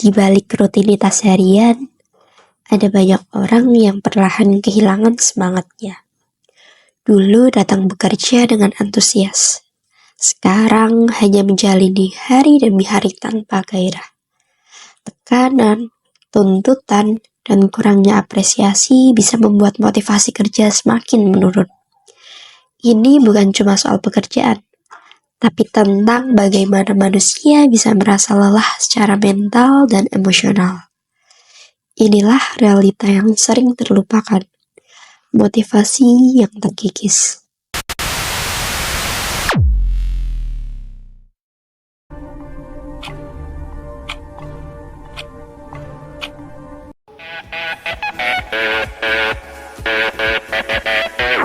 Di balik rutinitas harian, ada banyak orang yang perlahan kehilangan semangatnya. Dulu datang bekerja dengan antusias. Sekarang hanya menjalani hari demi hari tanpa gairah. Tekanan, tuntutan, dan kurangnya apresiasi bisa membuat motivasi kerja semakin menurun. Ini bukan cuma soal pekerjaan, tapi tentang bagaimana manusia bisa merasa lelah secara mental dan emosional. Inilah realita yang sering terlupakan, motivasi yang terkikis.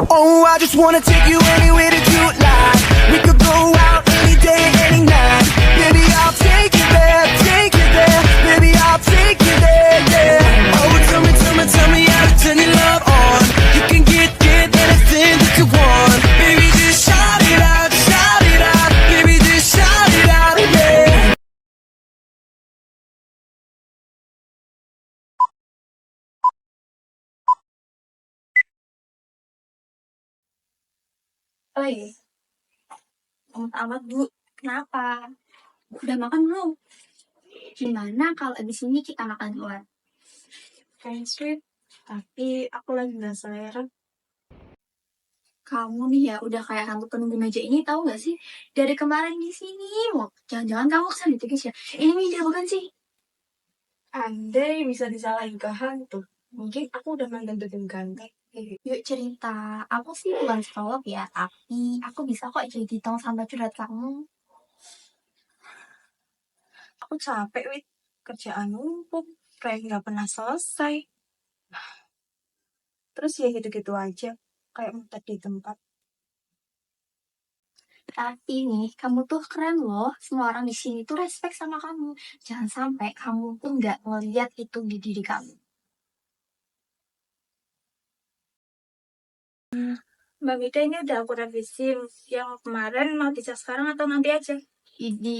Oh, I just wanna take you anywhere that you like. We could go out any day, any night. Baby, I'll take you there, take you there. Baby, I'll take you there, yeah. Oh, tell me how to turn your love on. You can get anything that you want. Baby, just shout it out, baby, just shout it out, yeah. Oi, amat Bu, kenapa? Udah makan belum? Gimana kalau abis ini kita makan luar? Kayak sweet, tapi aku lagi nggak selera. Kamu nih ya udah kayak hantu penunggu meja ini, tahu nggak sih? Dari kemarin di sini, jangan-jangan kamu kesana ditegas ya? Ini meja bukan sih? Andai bisa disalahin ke hantu, mungkin aku udah mantan ganti. Yuk cerita, aku sih bukan psikolog ya, tapi aku bisa kok jadi tong sampah curhat kamu. Aku capek, Wit. Kerjaan numpuk, kayak nggak pernah selesai. Terus ya gitu-gitu aja, kayak muter di tempat. Tapi nih, kamu tuh keren loh. Semua orang di sini tuh respect sama kamu. Jangan sampai kamu tuh nggak ngeliat itu di diri kamu. Mbak Mita ini udah aku revisin. Yang kemarin mau dicas sekarang atau nanti aja? Ini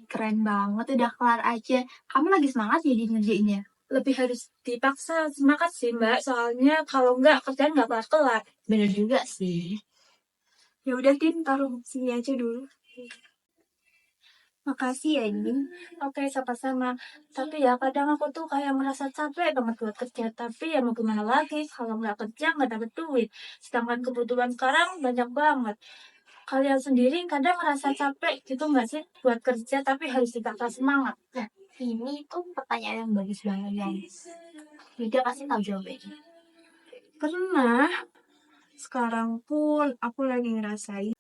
keren banget, udah kelar aja. Kamu lagi semangat jadi ngerjainnya? Lebih harus dipaksa semangat sih, Mbak. Soalnya kalau nggak, kerjaan nggak kelar-kelar. Bener juga sih. Ya udah, Din, taruh sini aja dulu. Makasih ya, Din. Oke, sama-sama. Tapi ya kadang aku tuh kayak merasa capek banget buat kerja. Tapi ya mau gimana lagi, kalau nggak kerja nggak dapet duit. Sedangkan kebutuhan sekarang banyak banget. Kalian sendiri kadang merasa capek gitu nggak sih buat kerja tapi harus dipaksa semangat? Nah, ini tuh pertanyaan yang bagus banget, guys. Mida pasti tahu jawabannya. Pernah. Sekarang pun aku lagi ngerasain.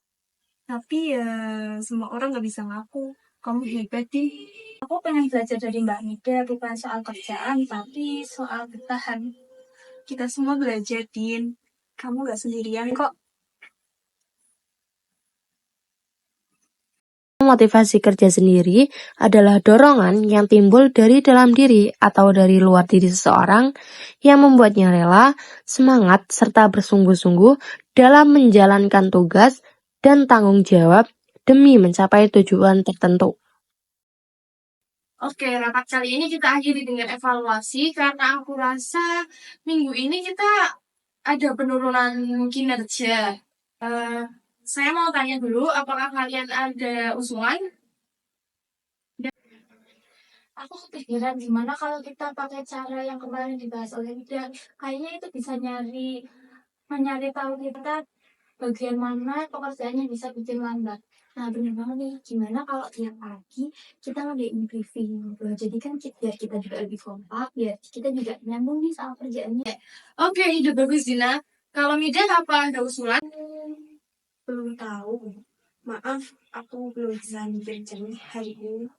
Tapi ya semua orang nggak bisa ngaku. Kamu hebat, Din. Aku pengen belajar dari Mbak Nida, bukan soal kerjaan, tapi soal bertahan. Kita semua belajar, Din. Kamu gak sendirian kok. Motivasi kerja sendiri adalah dorongan yang timbul dari dalam diri atau dari luar diri seseorang yang membuatnya rela, semangat, serta bersungguh-sungguh dalam menjalankan tugas dan tanggung jawab demi mencapai tujuan tertentu. Oke, rapat kali ini kita akhiri dengan evaluasi karena aku rasa minggu ini kita ada penurunan kinerja. Saya mau tanya dulu, apakah kalian ada usulan? Aku kepikiran gimana kalau kita pakai cara yang kemarin dibahas oleh Mida. Kayaknya itu bisa mencari tahu kita bagian mana pekerjaannya bisa bikin lambat. Nah, bener banget nih. Gimana kalau tiap pagi kita ngadain briefing? Jadi kan biar kita juga lebih kompak, biar kita juga nyambung nih sama kerjaannya. Oke, ide bagus, Dina. Kalau Mida, apa ada usulan? Belum tahu. Maaf, aku belum bisa mikir jernih hari ini.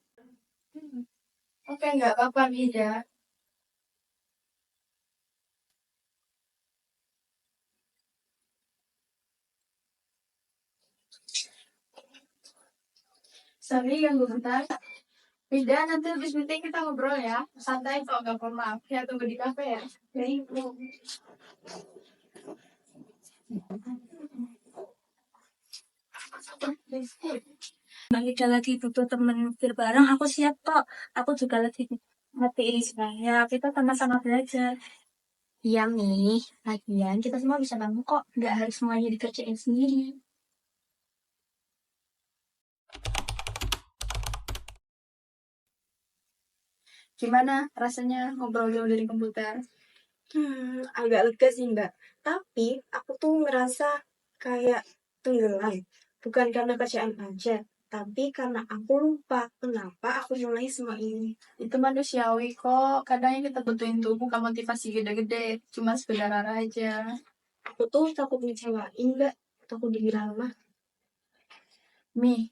Oke, nggak apa-apa, Mida. Sorry ganggu bentar. Mida, nanti habis meeting kita ngobrol ya. Santai kok, gak formal. Ya, tunggu di kafe ya. Baik. Mbak Ida lagi butuh temen mikir bareng, aku siap kok. Aku juga lagi ngerti ini sebenarnya. Kita sama-sama belajar. Iya nih, lagian kita semua bisa bangun kok. Nggak harus semuanya dikerjain sendiri. Gimana rasanya ngobrol jauh dari komputer? Agak lega sih Mbak. Tapi aku tuh merasa kayak tenggelam. Bukan karena kerjaan aja, tapi karena aku lupa kenapa aku mulai semua ini. Itu manusiawi kok. Kadang yang kita butuhin tuh bukan motivasi gede-gede, cuma sekedar aja. Aku tuh takut ngecewain Mbak, takut dikira lemah.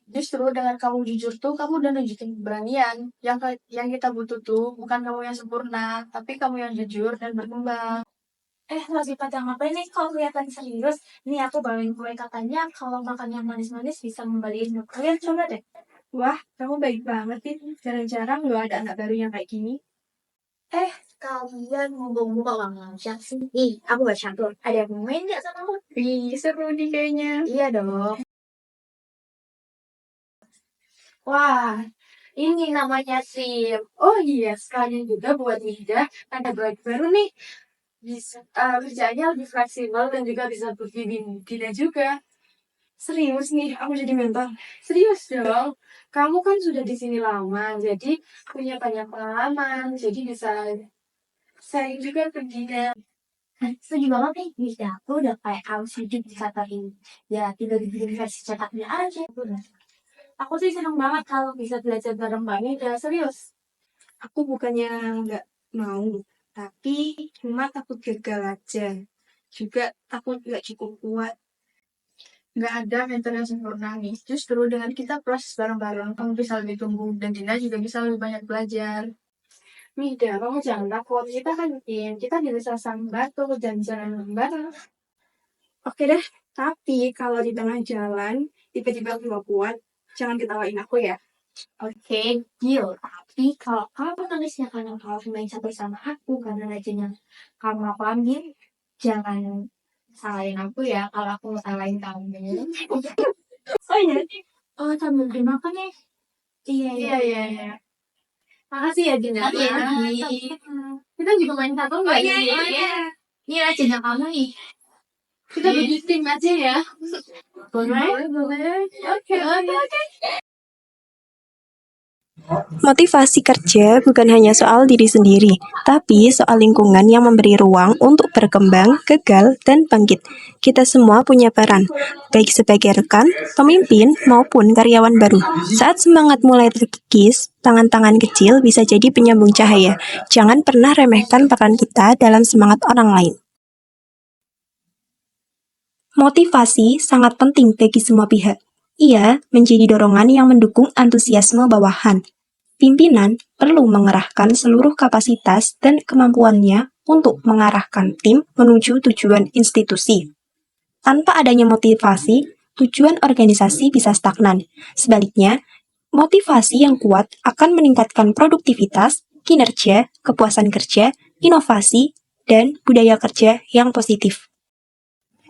Justru dengan kamu jujur tuh, kamu udah nunjukin keberanian. Yang kita butuh tuh bukan kamu yang sempurna, tapi kamu yang jujur dan berkembang. Lagi pada ngapain nih kalau kelihatan serius? Nih aku bawain kue, katanya kalau makan yang manis-manis bisa membalikin mood. Kalian coba deh. Wah, kamu baik banget sih. Jarang-jarang loh ada anak baru yang kayak gini. Kalian ngomong-ngomong uang ngajak sih. Nih, aku gak campur. Ada yang mau main gak sama aku? Seru nih kayaknya. Iya dong. Wah, ini namanya SIM. Oh iya, sekalian juga buat Nida, ada baru nih. Bisa kerjanya lebih fleksibel dan juga bisa berpindah juga. Serius nih, aku jadi mentor. Serius dong, kamu kan sudah di sini lama, jadi punya banyak pengalaman, jadi bisa sharing juga ke Nida. Setuju banget nih. Bisa aku udah kayak haus hidup di kantor ini. Ya, tinggal dibikin versi cetaknya aja. Aku sih seneng banget kalau bisa belajar bareng Mbak Nida. Serius. Aku bukannya nggak mau, tapi cuma takut gagal aja. Juga takut nggak cukup kuat. Nggak ada mentor yang sempurna nih. Justru dengan kita proses bareng-bareng, kamu bisa lebih tumbuh dan Dina juga bisa lebih banyak belajar. Nida, kamu jangan takut. Kita kan tim. Kita bisa saling bantu dan jalan bareng. Oke deh, tapi kalau di tengah jalan tiba-tiba aku nggak kuat, jangan ketawain aku ya. Oke, deal. Tapi kalau kamu nangisnya karena kamu main satu sama aku, karena rajinnya kamu aku ambil, jangan salahin aku ya kalau aku salahin kamu. Oh iya. Oh, sambil dimakan nih. Iya. Makasih ya Dina. Iya. Kita juga main satu nggak? Iya. Ini rajinnya kamu nih. Kita bikin tim aja ya. Boleh. Oke. Motivasi kerja bukan hanya soal diri sendiri, tapi soal lingkungan yang memberi ruang untuk berkembang, gagal, dan bangkit. Kita semua punya peran, baik sebagai rekan, pemimpin, maupun karyawan baru. Saat semangat mulai terkikis, tangan-tangan kecil bisa jadi penyambung cahaya. Jangan pernah remehkan peran kita dalam semangat orang lain. Motivasi sangat penting bagi semua pihak. Ia menjadi dorongan yang mendukung antusiasme bawahan. Pimpinan perlu mengerahkan seluruh kapasitas dan kemampuannya untuk mengarahkan tim menuju tujuan institusi. Tanpa adanya motivasi, tujuan organisasi bisa stagnan. Sebaliknya, motivasi yang kuat akan meningkatkan produktivitas, kinerja, kepuasan kerja, inovasi, dan budaya kerja yang positif.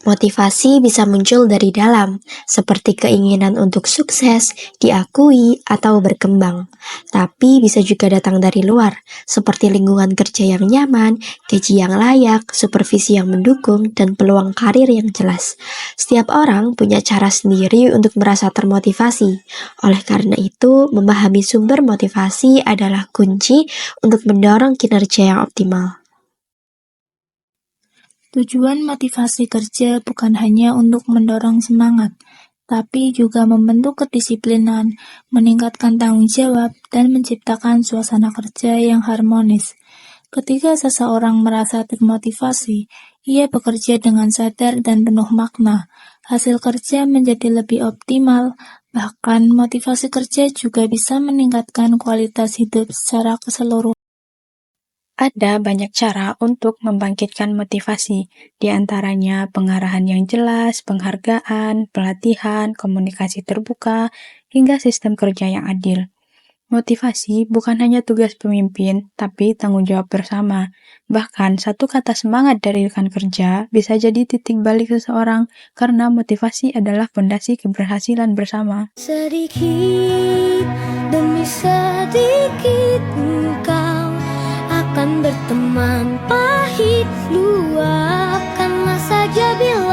Motivasi bisa muncul dari dalam, seperti keinginan untuk sukses, diakui, atau berkembang. Tapi bisa juga datang dari luar, seperti lingkungan kerja yang nyaman, gaji yang layak, supervisi yang mendukung, dan peluang karir yang jelas. Setiap orang punya cara sendiri untuk merasa termotivasi. Oleh karena itu, memahami sumber motivasi adalah kunci untuk mendorong kinerja yang optimal. Tujuan motivasi kerja bukan hanya untuk mendorong semangat, tapi juga membentuk kedisiplinan, meningkatkan tanggung jawab, dan menciptakan suasana kerja yang harmonis. Ketika seseorang merasa termotivasi, ia bekerja dengan sadar dan penuh makna. Hasil kerja menjadi lebih optimal, bahkan motivasi kerja juga bisa meningkatkan kualitas hidup secara keseluruhan. Ada banyak cara untuk membangkitkan motivasi, di antaranya pengarahan yang jelas, penghargaan, pelatihan, komunikasi terbuka, hingga sistem kerja yang adil. Motivasi bukan hanya tugas pemimpin, tapi tanggung jawab bersama. Bahkan satu kata semangat dari rekan kerja bisa jadi titik balik seseorang, karena motivasi adalah fondasi keberhasilan bersama. Sedikit demi sedikit engkau Teman pahit luapkanlah saja bila